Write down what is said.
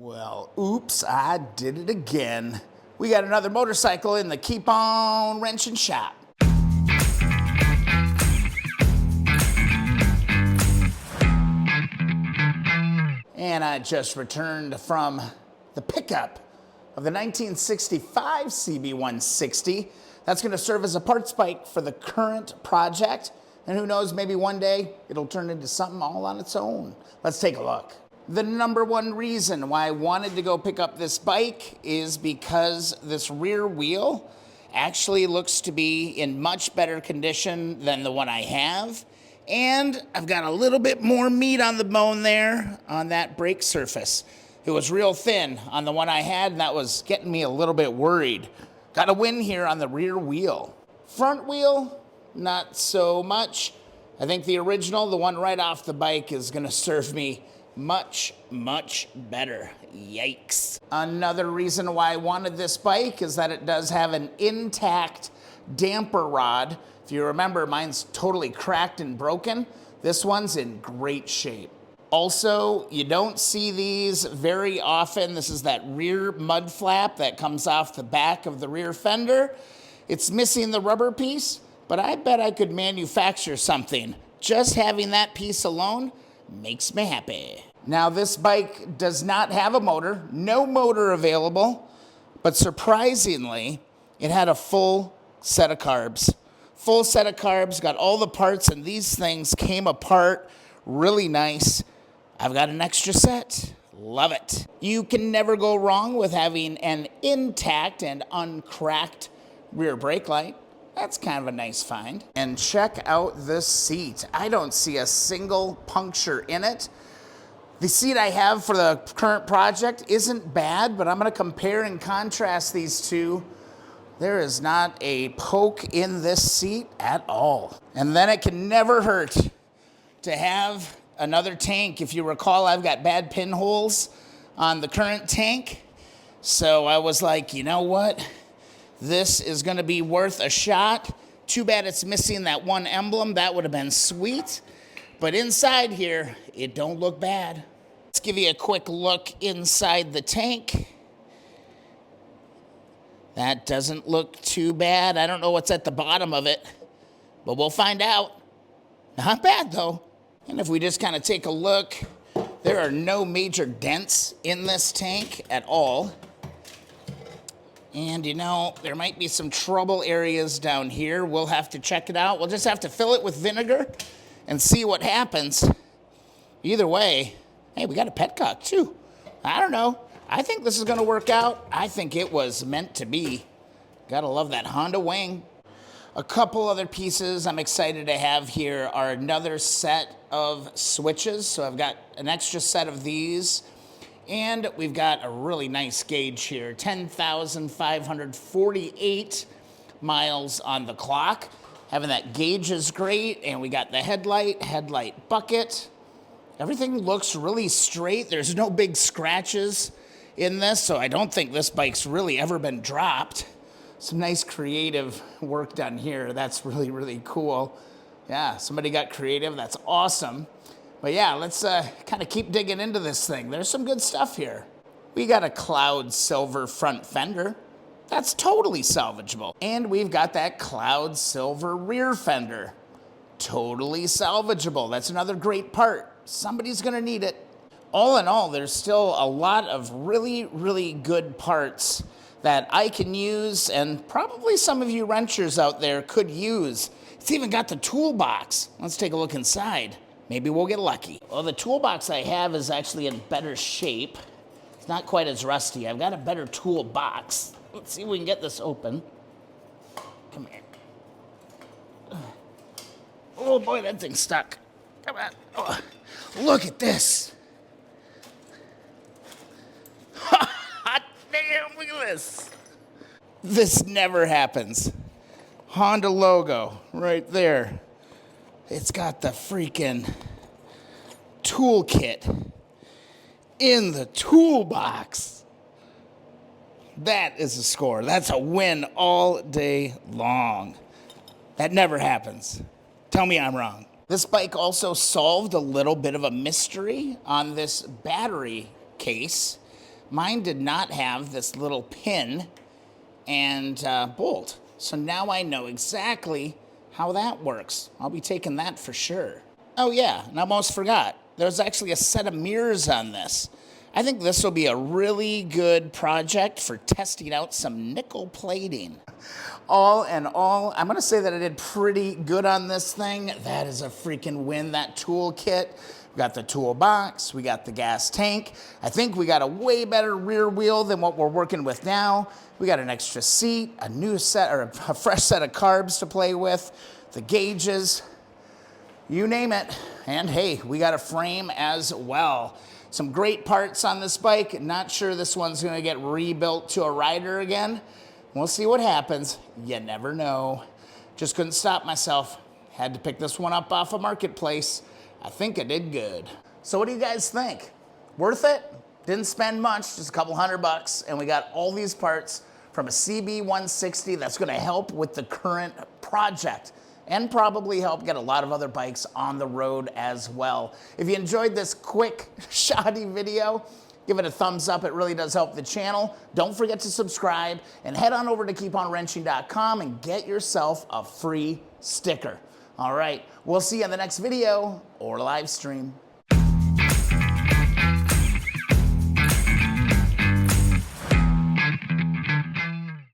Well, oops, I did it again. We got another motorcycle in the Keep On Wrenching shop. And I just returned from the pickup of the 1965 CB160. That's gonna serve as a parts bike for the current project. And who knows, maybe one day it'll turn into something all on its own. Let's take a look. The number one reason why I wanted to go pick up this bike is because this rear wheel actually looks to be in much better condition than the one I have. And I've got a little bit more meat on the bone there on that brake surface. It was real thin on the one I had, and that was getting me a little bit worried. Got a win here on the rear wheel. Front wheel, not so much. I think the original, the one right off the bike, is gonna serve me much, much better. Yikes. Another reason why I wanted this bike is that it does have an intact damper rod. If you remember, mine's totally cracked and broken. This one's in great shape. Also, you don't see these very often. This is that rear mud flap that comes off the back of the rear fender. It's missing the rubber piece, but I bet I could manufacture something. Just having that piece alone makes me happy. Now, this bike does not have a motor, no motor available, but surprisingly, it had a full set of carbs. Full set of carbs, got all the parts, and these things came apart really nice. I've got an extra set. Love it. You can never go wrong with having an intact and uncracked rear brake light. That's kind of a nice find. And check out this seat. I don't see a single puncture in it. The seat I have for the current project isn't bad, but I'm gonna compare and contrast these two. There is not a poke in this seat at all. And then it can never hurt to have another tank. If you recall, I've got bad pinholes on the current tank. So I was like, you know what? This is gonna be worth a shot. Too bad it's missing that one emblem. That would have been sweet. But inside here, it don't look bad. Let's give you a quick look inside the tank. That doesn't look too bad. I don't know what's at the bottom of it, but we'll find out. Not bad though. And if we just kind of take a look, there are no major dents in this tank at all. And you know, there might be some trouble areas down here. We'll have to check it out. We'll just have to fill it with vinegar and see what happens. Either way, hey, we got a petcock too. I don't know. I think this is gonna work out. I think it was meant to be. Gotta love that Honda wing. A couple other pieces I'm excited to have here are another set of switches. So I've got an extra set of these. And we've got a really nice gauge here, 10,548 miles on the clock. Having that gauge is great, and we got the headlight bucket. Everything looks really straight. There's no big scratches in this, so I don't think this bike's really ever been dropped. Some nice creative work done here. That's really, really cool. Yeah, somebody got creative. That's awesome. But yeah, let's kind of keep digging into this thing. There's some good stuff here. We got a cloud silver front fender. That's totally salvageable. And we've got that cloud silver rear fender. Totally salvageable. That's another great part. Somebody's gonna need it. All in all, there's still a lot of really, really good parts that I can use, and probably some of you wrenchers out there could use. It's even got the toolbox. Let's take a look inside. Maybe we'll get lucky. Well, the toolbox I have is actually in better shape. It's not quite as rusty. I've got a better toolbox. Let's see if we can get this open. Come here. Oh boy, that thing's stuck. Come on. Oh, look at this. Hot damn, look at this. This never happens. Honda logo right there. It's got the freaking toolkit in the toolbox. That is a score. That's a win all day long. That never happens. Tell me I'm wrong. This bike also solved a little bit of a mystery on this battery case. Mine did not have this little pin and bolt. So now I know exactly how that works. I'll be taking that for sure. Oh yeah, and I almost forgot. There's actually a set of mirrors on this. I think this will be a really good project for testing out some nickel plating. All in all, I'm gonna say that I did pretty good on this thing. That is a freaking win, that tool kit. We got the toolbox, we got the gas tank. I think we got a way better rear wheel than what we're working with now. We got an extra seat, a new set, or a fresh set of carbs to play with, the gauges, you name it. And hey, we got a frame as well. Some great parts on this bike. Not sure this one's gonna get rebuilt to a rider again. We'll see what happens. You never know. Just couldn't stop myself. Had to pick this one up off a marketplace. I think I did good. So what do you guys think? Worth it? Didn't spend much, just a couple $100, and we got all these parts from a CB160 that's gonna help with the current project and probably help get a lot of other bikes on the road as well. If you enjoyed this quick, shoddy video, give it a thumbs up. It really does help the channel. Don't forget to subscribe and head on over to keeponwrenching.com and get yourself a free sticker. All right, we'll see you in the next video or live stream.